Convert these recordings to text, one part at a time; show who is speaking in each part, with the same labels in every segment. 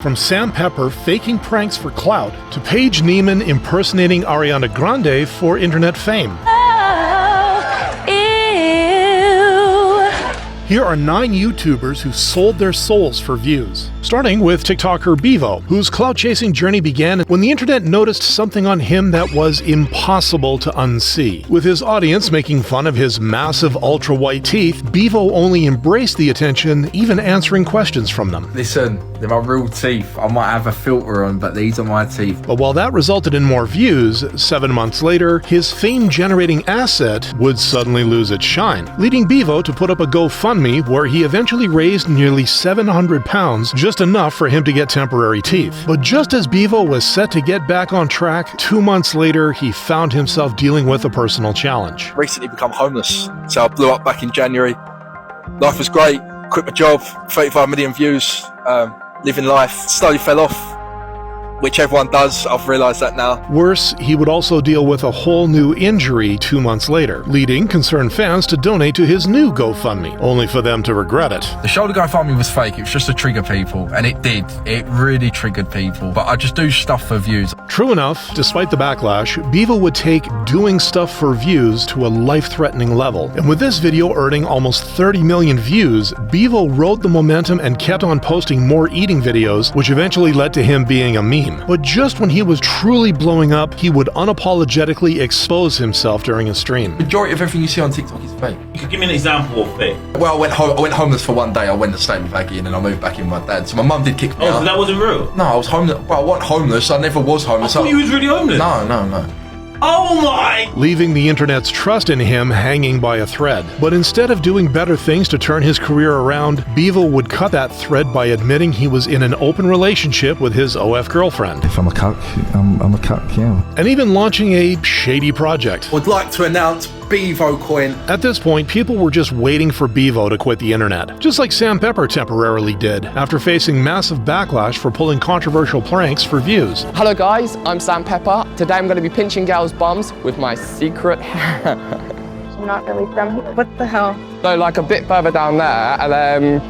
Speaker 1: From Sam Pepper faking pranks for clout to Paige Neiman impersonating Ariana Grande for internet fame. Here are 9 YouTubers who sold their souls for views. Starting with TikToker Bivo, whose clout-chasing journey began when the internet noticed something on him that was impossible to unsee. With his audience making fun of his massive ultra-white teeth, Bivo only embraced the attention, even answering questions from them.
Speaker 2: Listen, they're my real teeth. I might have a filter on, but these are my teeth.
Speaker 1: But while that resulted in more views, 7 months later, his fame-generating asset would suddenly lose its shine, leading Bivo to put up a GoFundMe where he eventually raised nearly £700, just enough for him to get temporary teeth. But just as Bivo was set to get back on track, 2 months later, he found himself dealing with a personal challenge.
Speaker 3: Recently become homeless, so I blew up back in January. Life was great, quit my job, 35 million views, living life, slowly fell off. Which everyone does, I've realised that now.
Speaker 1: Worse, he would also deal with a whole new injury 2 months later, leading concerned fans to donate to his new GoFundMe, only for them to regret it.
Speaker 2: The shoulder GoFundMe was fake, it was just to trigger people, and it did. It really triggered people, but I just do stuff for views.
Speaker 1: True enough, despite the backlash, Bivo would take doing stuff for views to a life-threatening level. And with this video earning almost 30 million views, Bivo rode the momentum and kept on posting more eating videos, which eventually led to him being a meme. But just when he was truly blowing up, he would unapologetically expose himself during a stream.
Speaker 2: The majority of everything you see on TikTok is fake.
Speaker 4: You could give me an example of fake.
Speaker 2: Well, I went homeless for one day. I went to stay with Aggie and then I moved back in with my dad. So my mum did kick me out.
Speaker 4: Oh, so that wasn't real?
Speaker 2: No, I was homeless. Well, I wasn't homeless. I never was homeless.
Speaker 4: I thought you was really homeless.
Speaker 2: No.
Speaker 4: Oh my!
Speaker 1: Leaving the internet's trust in him hanging by a thread. But instead of doing better things to turn his career around, Bivo would cut that thread by admitting he was in an open relationship with his OF girlfriend.
Speaker 5: If I'm a cuck, I'm a cuck, yeah.
Speaker 1: And even launching a shady project.
Speaker 3: Would like to announce Bivo Coin.
Speaker 1: At this point, people were just waiting for Bivo to quit the internet, just like Sam Pepper temporarily did, after facing massive backlash for pulling controversial pranks for views.
Speaker 6: Hello guys, I'm Sam Pepper. Today I'm going to be pinching girls' bums with my secret hair.
Speaker 7: I'm not really from here. What the hell?
Speaker 6: So like a bit further down there, and then...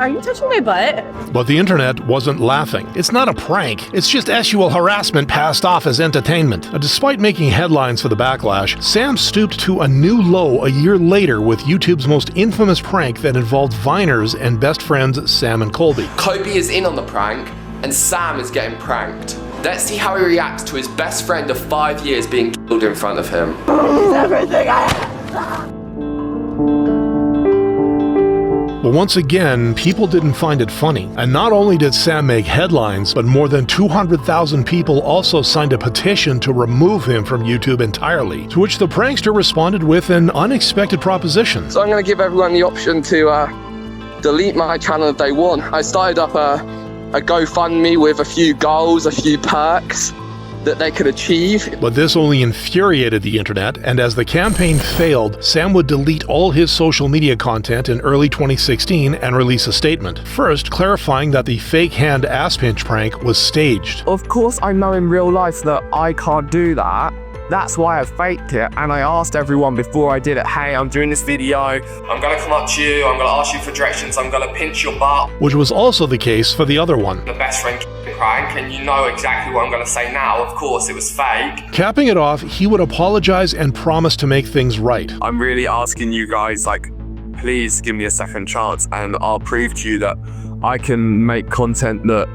Speaker 7: Are you touching my butt?
Speaker 1: But the internet wasn't laughing. It's not a prank. It's just sexual harassment passed off as entertainment. Despite making headlines for the backlash, Sam stooped to a new low a year later with YouTube's most infamous prank that involved Viners and best friends Sam and Colby.
Speaker 6: Kobe is in on the prank, and Sam is getting pranked. Let's see how he reacts to his best friend of 5 years being killed in front of him.
Speaker 7: It's everything I have.
Speaker 1: But once again, people didn't find it funny. And not only did Sam make headlines, but more than 200,000 people also signed a petition to remove him from YouTube entirely, to which the prankster responded with an unexpected proposition.
Speaker 6: So I'm going to give everyone the option to delete my channel day one. I started up a GoFundMe with a few goals, a few perks that they could achieve.
Speaker 1: But this only infuriated the internet, and as the campaign failed, Sam would delete all his social media content in early 2016 and release a statement. First, clarifying that the fake hand ass pinch prank was staged.
Speaker 8: Of course I know in real life that I can't do that. That's why I faked it, and I asked everyone before I did it, hey, I'm doing this video, I'm gonna come up to you, I'm gonna ask you for directions, I'm gonna pinch your butt.
Speaker 1: Which was also the case for the other one.
Speaker 8: The best friend prank, and you know exactly what I'm gonna say now, of course it was fake.
Speaker 1: Capping it off, he would apologize and promise to make things right.
Speaker 8: I'm really asking you guys, like, please give me a second chance, and I'll prove to you that I can make content that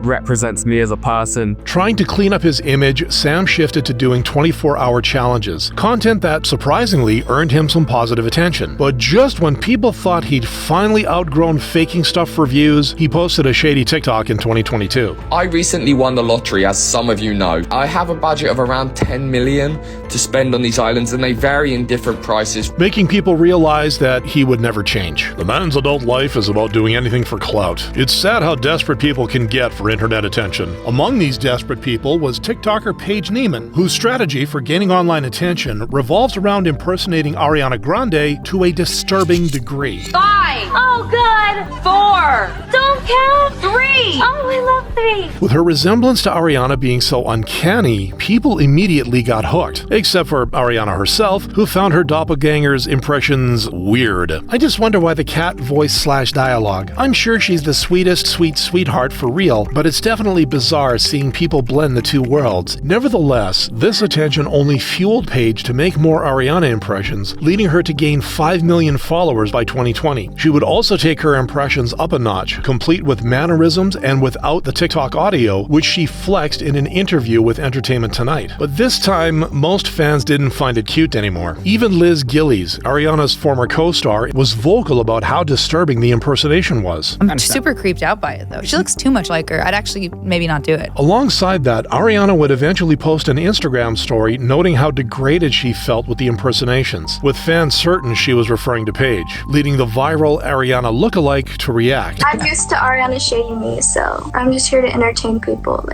Speaker 8: represents me as a person.
Speaker 1: Trying to clean up his image, Sam shifted to doing 24-hour challenges, content that surprisingly earned him some positive attention. But just when people thought he'd finally outgrown faking stuff for views, he posted a shady TikTok in 2022.
Speaker 6: I recently won the lottery, as some of you know. I have a budget of around 10 million to spend on these islands, and they vary in different prices,
Speaker 1: making people realize that he would never change. The man's adult life is about doing anything for clout. It's sad how desperate people can get for internet attention. Among these desperate people was TikToker Paige Neiman, whose strategy for gaining online attention revolves around impersonating Ariana Grande to a disturbing degree.
Speaker 7: Bye!
Speaker 9: Oh, good. 4. Don't count. 3. Oh, I love 3.
Speaker 1: With her resemblance to Ariana being so uncanny, people immediately got hooked, except for Ariana herself, who found her doppelganger's impressions weird. I just wonder why the cat voice/dialogue. I'm sure she's the sweetest sweet sweetheart for real, but it's definitely bizarre seeing people blend the two worlds. Nevertheless, this attention only fueled Paige to make more Ariana impressions, leading her to gain 5 million followers by 2020. She would also take her impressions up a notch, complete with mannerisms and without the TikTok audio, which she flexed in an interview with Entertainment Tonight. But this time, most fans didn't find it cute anymore. Even Liz Gillies, Ariana's former co-star, was vocal about how disturbing the impersonation was.
Speaker 10: I'm super creeped out by it, though. She looks too much like her. I'd actually maybe not do it.
Speaker 1: Alongside that, Ariana would eventually post an Instagram story noting how degraded she felt with the impersonations, with fans certain she was referring to Paige, leading the viral Ariana lookalike to react.
Speaker 11: I'm used to Ariana shading me, so I'm just here to entertain people.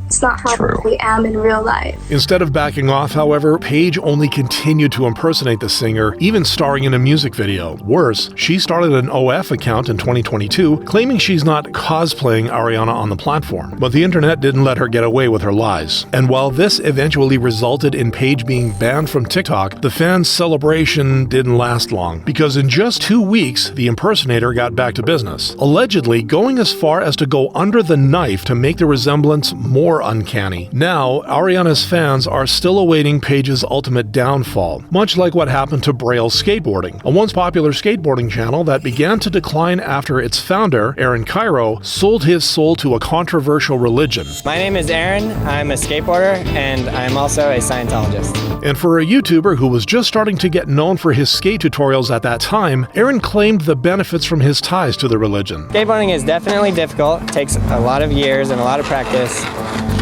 Speaker 11: It's not how I really am in real life.
Speaker 1: Instead of backing off, however, Paige only continued to impersonate the singer, even starring in a music video. Worse, she started an OF account in 2022, claiming she's not cosplaying Ariana on the platform. But the internet didn't let her get away with her lies. And while this eventually resulted in Paige being banned from TikTok, the fans' celebration didn't last long, because in just 2 weeks, the impersonator got back to business, allegedly going as far as to go under the knife to make the resemblance more uncanny. Now, Ariana's fans are still awaiting Paige's ultimate downfall, much like what happened to Braille Skateboarding, a once popular skateboarding channel that began to decline after its founder, Aaron Cairo, sold his soul to a controversial religion.
Speaker 12: My name is Aaron, I'm a skateboarder, and I'm also a Scientologist.
Speaker 1: And for a YouTuber who was just starting to get known for his skate tutorials at that time, Aaron claimed the benefits from his ties to the religion.
Speaker 12: Skateboarding is definitely difficult, it takes a lot of years and a lot of practice.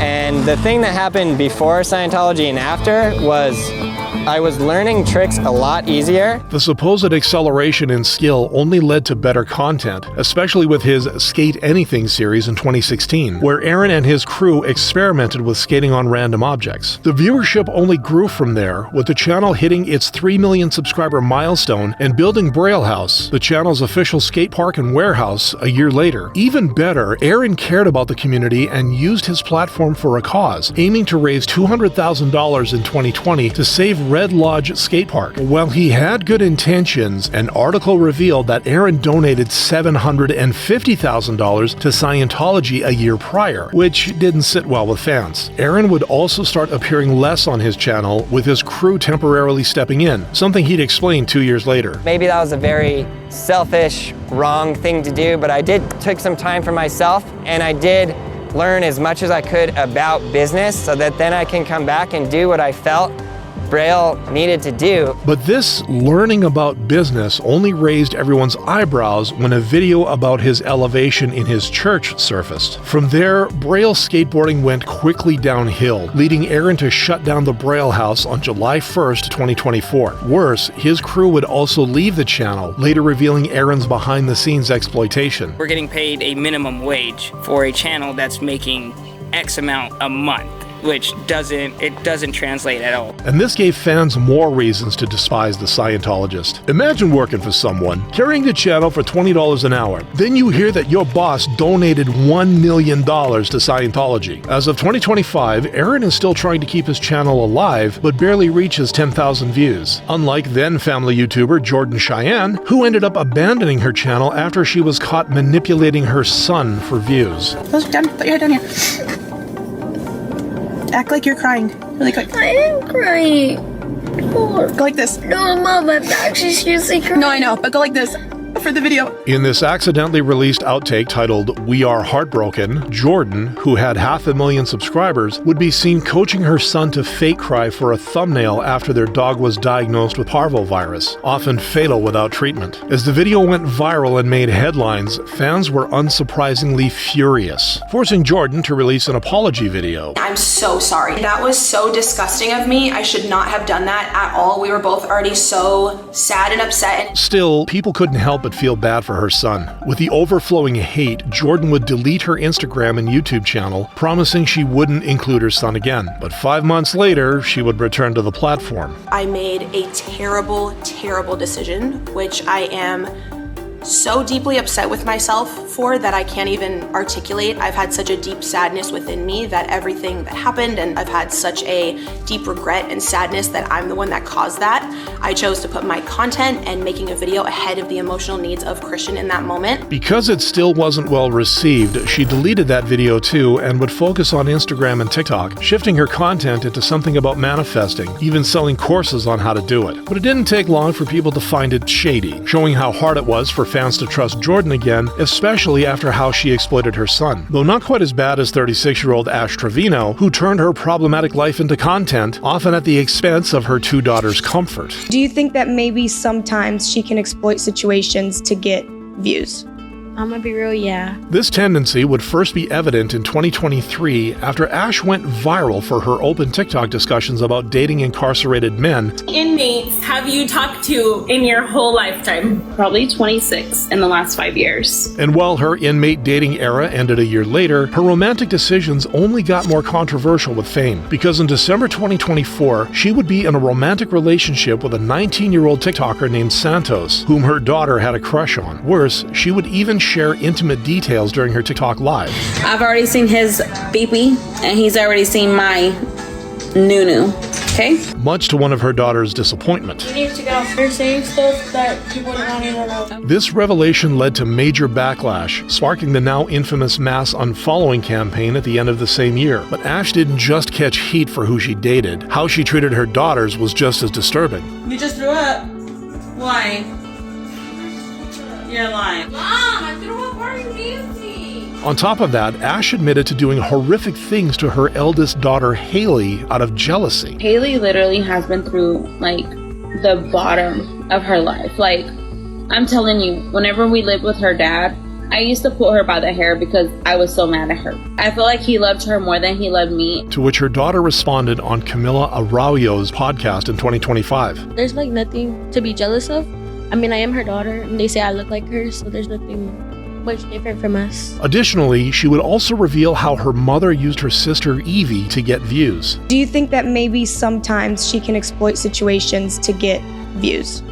Speaker 12: And the thing that happened before Scientology and after was I was learning tricks a lot easier.
Speaker 1: The supposed acceleration in skill only led to better content, especially with his Skate Anything series in 2016, where Aaron and his crew experimented with skating on random objects. The viewership only grew from there, with the channel hitting its 3 million subscriber milestone and building Braille House, the channel's official skate park and warehouse, a year later. Even better, Aaron cared about the community and used his platform for a cause, aiming to raise $200,000 in 2020 to save Red Lodge Skate Park. While he had good intentions, an article revealed that Aaron donated $750,000 to Scientology a year prior, which didn't sit well with fans. Aaron would also start appearing less on his channel, with his crew temporarily stepping in, something he'd explain 2 years later.
Speaker 12: Maybe that was a very selfish, wrong thing to do, but I took some time for myself, and I did learn as much as I could about business so that then I can come back and do what I felt Braille needed to do.
Speaker 1: But this learning about business only raised everyone's eyebrows when a video about his elevation in his church surfaced. From there, Braille skateboarding went quickly downhill, leading Aaron to shut down the Braille House on July 1st, 2024. Worse, his crew would also leave the channel, later revealing Aaron's behind-the-scenes exploitation.
Speaker 13: We're getting paid a minimum wage for a channel that's making X amount a month, which doesn't translate at all.
Speaker 1: And this gave fans more reasons to despise the Scientologist. Imagine working for someone, carrying the channel for $20 an hour. Then you hear that your boss donated $1 million to Scientology. As of 2025, Aaron is still trying to keep his channel alive, but barely reaches 10,000 views. Unlike then family YouTuber Jordan Cheyenne, who ended up abandoning her channel after she was caught manipulating her son for views.
Speaker 14: Put your head down here. Act like you're crying, really quick.
Speaker 11: I am crying.
Speaker 14: Go like this.
Speaker 11: No, Mom, I'm actually seriously crying.
Speaker 14: No, I know, but go like this for the video.
Speaker 1: In this accidentally released outtake titled "We Are Heartbroken," Jordan, who had 500,000 subscribers, would be seen coaching her son to fake cry for a thumbnail after their dog was diagnosed with parvovirus, often fatal without treatment. As the video went viral and made headlines, fans were unsurprisingly furious, forcing Jordan to release an apology video.
Speaker 15: I'm so sorry. That was so disgusting of me. I should not have done that at all. We were both already so sad and upset.
Speaker 1: Still, people couldn't help but feel bad for her son. With the overflowing hate, Jordan would delete her Instagram and YouTube channel, promising she wouldn't include her son again. But 5 months later, she would return to the platform.
Speaker 15: I made a terrible, terrible decision, which I am so deeply upset with myself for that I can't even articulate. I've had such a deep sadness within me that everything that happened, and I've had such a deep regret and sadness that I'm the one that caused that. I chose to put my content and making a video ahead of the emotional needs of Christian in that moment.
Speaker 1: Because it still wasn't well received, she deleted that video too and would focus on Instagram and TikTok, shifting her content into something about manifesting, even selling courses on how to do it. But it didn't take long for people to find it shady, showing how hard it was for fans to trust Jordan again, especially after how she exploited her son. Though not quite as bad as 36-year-old Ash Trevino, who turned her problematic life into content, often at the expense of her two daughters' comfort.
Speaker 16: Do you think that maybe sometimes she can exploit situations to get views?
Speaker 7: I'm gonna be real, yeah.
Speaker 1: This tendency would first be evident in 2023 after Ash went viral for her open TikTok discussions about dating incarcerated men.
Speaker 17: Inmates have you talked to in your whole lifetime? Probably 26 in the last 5 years.
Speaker 1: And while her inmate dating era ended a year later, her romantic decisions only got more controversial with fame, because in December 2024, she would be in a romantic relationship with a 19-year-old TikToker named Santos, whom her daughter had a crush on. Worse, she would even share intimate details during her TikTok live.
Speaker 17: I've already seen his beepee, and he's already seen my nunu. Okay?
Speaker 1: Much to one of her daughter's disappointment.
Speaker 17: You need to get off. You're saying stuff that people don't even know.
Speaker 1: This revelation led to major backlash, sparking the now infamous mass unfollowing campaign at the end of the same year. But Ash didn't just catch heat for who she dated. How she treated her daughters was just as disturbing.
Speaker 17: You just threw up. Why? You're lying. Mom, I threw up. Why are you dancing?
Speaker 1: On top of that, Ash admitted to doing horrific things to her eldest daughter, Haley, out of jealousy.
Speaker 17: Haley literally has been through, like, the bottom of her life. Like, I'm telling you, whenever we lived with her dad, I used to pull her by the hair because I was so mad at her. I feel like he loved her more than he loved me.
Speaker 1: To which her daughter responded on Camila Araujo's podcast in 2025.
Speaker 7: There's like nothing to be jealous of. I mean, I am her daughter, and they say I look like her, so there's nothing much different from us.
Speaker 1: Additionally, she would also reveal how her mother used her sister Evie to get views.
Speaker 16: Do you think that maybe sometimes she can exploit situations to get views?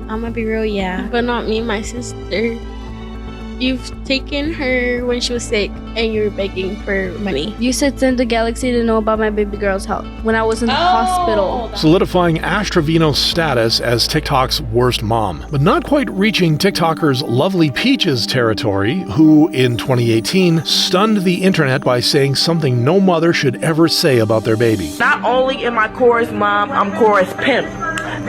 Speaker 7: I'm gonna be real, yeah. But not me, my sister. You've taken her when she was sick and you were begging for money. You said send the Galaxy to know about my baby girl's health when I was in the hospital.
Speaker 1: Solidifying Ash Trevino's status as TikTok's worst mom, but not quite reaching TikToker's Lovely Peaches territory, who in 2018 stunned the internet by saying something no mother should ever say about their baby.
Speaker 18: Not only am I Cora's mom, I'm Cora's pimp.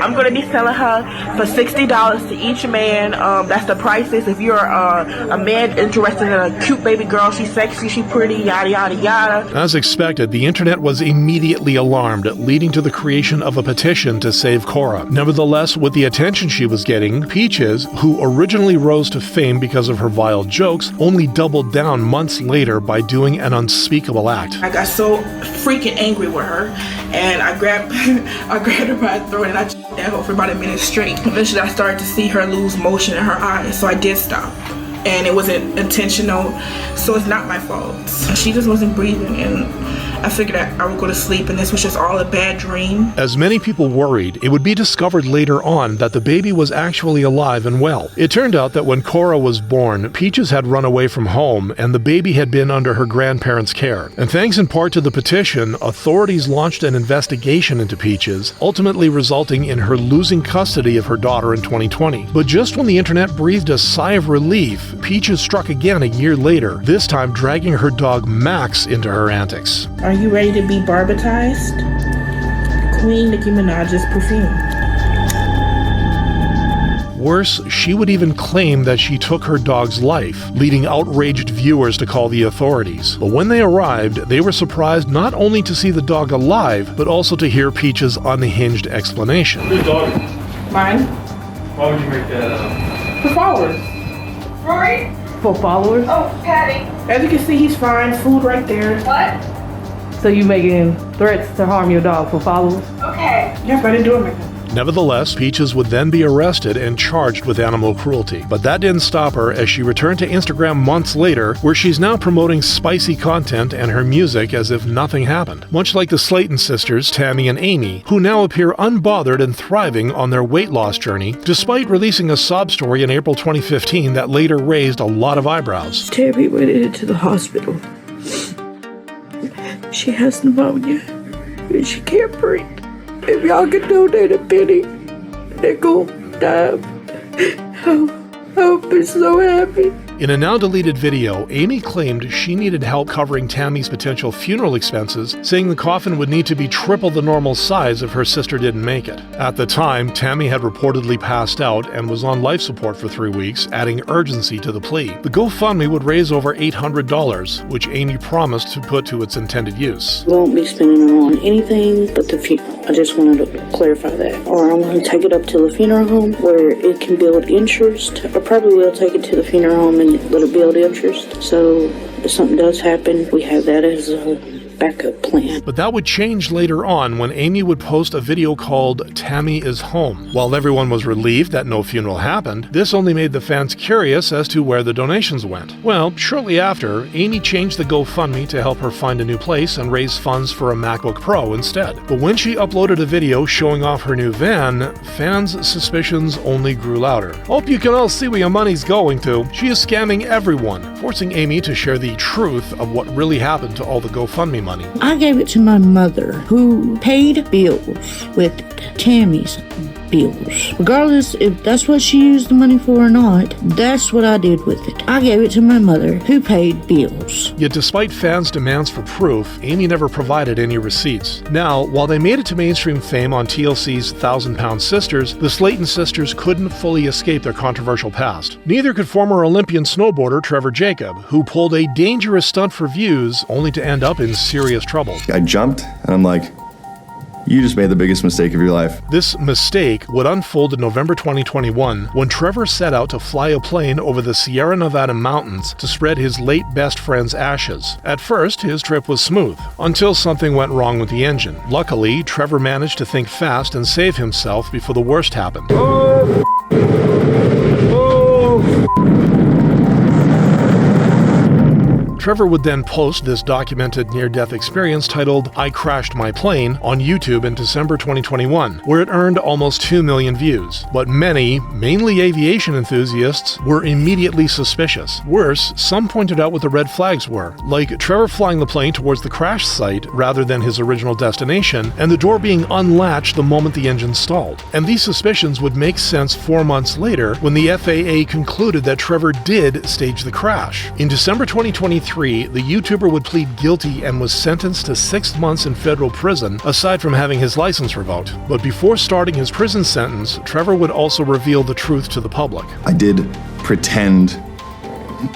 Speaker 18: I'm going to be selling her for $60 to each man. That's the prices. If you're a man interested in a cute baby girl, she's sexy, she's pretty, yada, yada, yada.
Speaker 1: As expected, the internet was immediately alarmed, leading to the creation of a petition to save Cora. Nevertheless, with the attention she was getting, Peaches, who originally rose to fame because of her vile jokes, only doubled down months later by doing an unspeakable act.
Speaker 18: I got so freaking angry with her, and I grabbed her by the throat and I at her for about a minute straight. Eventually I started to see her lose motion in her eyes, so I did stop. And it wasn't intentional, so it's not my fault. She just wasn't breathing, and I figured I would go to sleep, and this was just all a bad dream.
Speaker 1: As many people worried, it would be discovered later on that the baby was actually alive and well. It turned out that when Cora was born, Peaches had run away from home, and the baby had been under her grandparents' care. And thanks in part to the petition, authorities launched an investigation into Peaches, ultimately resulting in her losing custody of her daughter in 2020. But just when the internet breathed a sigh of relief, Peaches struck again a year later, this time dragging her dog Max into her antics.
Speaker 18: Are you ready to be barbatized? Queen Nicki Minaj's perfume.
Speaker 1: Worse, she would even claim that she took her dog's life, leading outraged viewers to call the authorities. But when they arrived, they were surprised not only to see the dog alive, but also to hear Peach's unhinged explanation.
Speaker 18: Whose dog? Mine.
Speaker 19: Why would you make that up?
Speaker 18: For followers.
Speaker 17: Rory?
Speaker 18: For followers?
Speaker 17: Oh, Patty.
Speaker 18: As you can see, he's fine. Food right there.
Speaker 17: What?
Speaker 18: So you making threats to harm your dog for followers?
Speaker 17: Okay.
Speaker 18: Yes, I didn't do it like that.
Speaker 1: Nevertheless, Peaches would then be arrested and charged with animal cruelty. But that didn't stop her as she returned to Instagram months later, where she's now promoting spicy content and her music as if nothing happened. Much like the Slaton sisters, Tammy and Amy, who now appear unbothered and thriving on their weight loss journey, despite releasing a sob story in April 2015 that later raised a lot of eyebrows.
Speaker 20: Tammy went into the hospital. She has pneumonia and she can't breathe. If y'all could donate a penny, nickel, dime, I'll be so happy.
Speaker 1: In a now-deleted video, Amy claimed she needed help covering Tammy's potential funeral expenses, saying the coffin would need to be triple the normal size if her sister didn't make it. At the time, Tammy had reportedly passed out and was on life support for 3 weeks, adding urgency to the plea. The GoFundMe would raise over $800, which Amy promised to put to its intended use.
Speaker 20: I won't be spending it on anything but the funeral. I just wanted to clarify that. Or I'm going to take it up to the funeral home where it can build interest. I probably will take it to the funeral home and let it build interest. So if something does happen, we have that as a backup plan.
Speaker 1: But that would change later on when Amy would post a video called Tammy is Home. While everyone was relieved that no funeral happened, this only made the fans curious as to where the donations went. Well, shortly after, Amy changed the GoFundMe to help her find a new place and raise funds for a MacBook Pro instead. But when she uploaded a video showing off her new van, fans' suspicions only grew louder. Hope you can all see where your money's going to. She is scamming everyone, forcing Amy to share the truth of what really happened to all the GoFundMe money.
Speaker 20: I gave it to my mother, who paid bills with Tammy's bills. Regardless if that's what she used the money for or not, that's what I did with it. I gave it to my mother, who paid bills.
Speaker 1: Yet despite fans' demands for proof, Amy never provided any receipts. Now, while they made it to mainstream fame on TLC's 1,000-Pound Sisters, the Slaton sisters couldn't fully escape their controversial past. Neither could former Olympian snowboarder Trevor Jacob, who pulled a dangerous stunt for views only to end up in serious trouble.
Speaker 21: I jumped and I'm like, you just made the biggest mistake of your life.
Speaker 1: This mistake would unfold in November 2021 when Trevor set out to fly a plane over the Sierra Nevada mountains to spread his late best friend's ashes. At first, his trip was smooth, until something went wrong with the engine. Luckily, Trevor managed to think fast and save himself before the worst happened. Trevor would then post this documented near-death experience titled "I Crashed My Plane" on YouTube in December 2021, where it earned almost 2 million views. But many, mainly aviation enthusiasts, were immediately suspicious. Worse, some pointed out what the red flags were, like Trevor flying the plane towards the crash site rather than his original destination, and the door being unlatched the moment the engine stalled. And these suspicions would make sense 4 months later when the FAA concluded that Trevor did stage the crash. In December 2023, the YouTuber would plead guilty and was sentenced to 6 months in federal prison, aside from having his license revoked. But before starting his prison sentence, Trevor would also reveal the truth to the public.
Speaker 21: I did pretend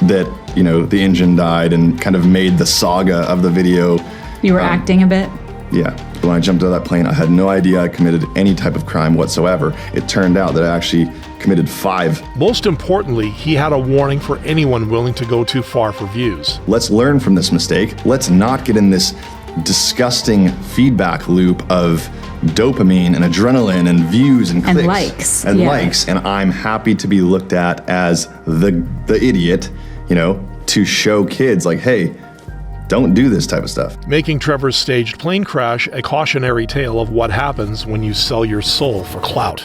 Speaker 21: that, the engine died and kind of made the saga of the video.
Speaker 22: You were acting a bit?
Speaker 21: Yeah. When I jumped out of that plane, I had no idea I committed any type of crime whatsoever. It turned out that I actually committed 5.
Speaker 1: Most importantly, he had a warning for anyone willing to go too far for views.
Speaker 21: Let's learn from this mistake. Let's not get in this disgusting feedback loop of dopamine and adrenaline and views and clicks.
Speaker 22: And likes.
Speaker 21: And likes. And I'm happy to be looked at as the idiot, to show kids like, hey, don't do this type of stuff.
Speaker 1: Making Trevor's staged plane crash a cautionary tale of what happens when you sell your soul for clout.